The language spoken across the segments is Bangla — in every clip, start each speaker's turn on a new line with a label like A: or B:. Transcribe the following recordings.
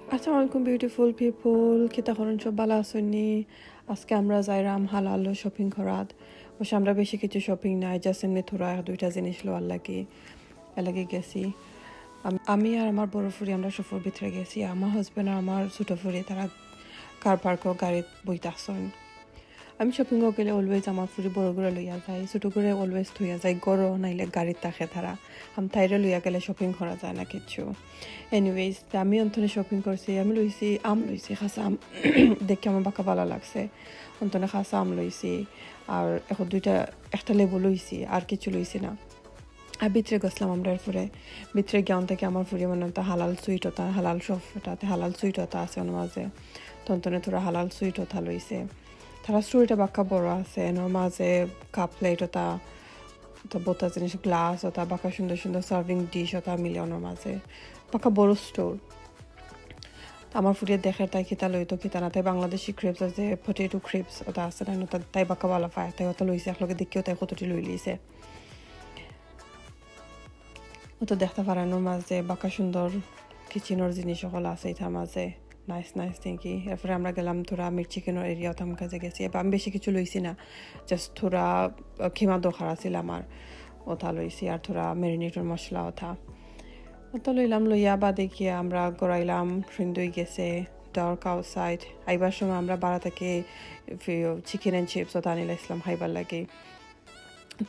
A: আসসালামু আলাইকুম বিউটিফুল পিপল কিতা করেন সব ভালো আছেননি আজকে আমরা যাইরাম হালাল শপিং করাত অবশ্য আমরা বেশি কিছু শপিং নাই জাস্ট এমনি থোড়া দুইটা জিনিস লওয়ার লাগে গেছি আমি আর আমার বড় ফুরি আমরা সফর ভিতরে গেছি আমার হাজব্যান্ড আর আমার ছোট ফুরি তারা কার পার্কও গাড়িত বইতে আসেন আমি শপিংও গেলে অলওয়েজ আমার ফুরি বড় করে লইয়া যাই ছোটো করে অলওয়েজ থইয়া যাই গরো নাইলে গাড়িত থাকে তারা আমি তাইরে লইয়া গেলে শপিং করা যায় না কিচ্ছু এনিওয়েজ আমি অন্তনে শপিং করছি আমি লইছি খাসা আম দেখে আমার বাঁকা ভালো লাগছে অন্তনে খাসা আম লইছি আর এখন একটা লেবু লইছি আর কিছু লইছি না আর ভিতরে গেছিলাম আমরা এরপরে ভিতরে গিয়ে থেকে আমার ফুরি মনে হতো হালাল সুইট হতা হালাল সফটাতে হালাল সুইট হতা আছে ওর মাঝে তন্তনে তোরা হালাল সুইট হতা লইছে তারা স্টোরিটা বাক্কা বড় আছে এর মাঝে কাপ প্লেট ওটা বোতা জিনিস গ্লাস ওটা বাক্কা সুন্দর সুন্দর সার্ভিং ডিশ ওটা মিলে ওর মাঝে বাক্কা বড় স্টোর আমার ফুটিয়ে দেখার তাই খিতা লইতো খিতা না তাই বাংলাদেশি ক্রিপস আছে পটেটো ক্রিপস ওটা আছে না ওটা তাই বাক্কা ভালো পায় তাই ওটা লইছে একলগে দেখেও তাই কতটি লই লিছে ওটা দেখতে পারানোর মাঝে বাক্কা সুন্দর কিচেনের জিনিস সকল আছে এটার মাঝে নাইস থ্যাংকি এরপরে আমরা গেলাম থোড়া মির চিকেনের এরিয়া ওটা আমার কাছে গেছি এবার আমি বেশি কিছু লইছি না জাস্ট থোড়া খিমা দোকার আছিল আমার ওটা লইছি আর থোড়া ম্যারিনেটের মশলা ওটা লইলাম লইয়া বা দেখিয়ে আমরা গড়াইলাম সুন্দর গেছে ডার্ক আউটসাইড আইবার সময় আমরা বাড়া থেকে চিকেন অ্যান্ড চিপস ওটা আনিলাইছিলাম খাইবার লাগে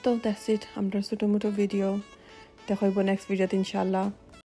A: তো দ্যাটস ইট আমরা ছোটো মোটো ভিডিও দেখাইব নেক্সট ভিডিওতে ইনশাল্লাহ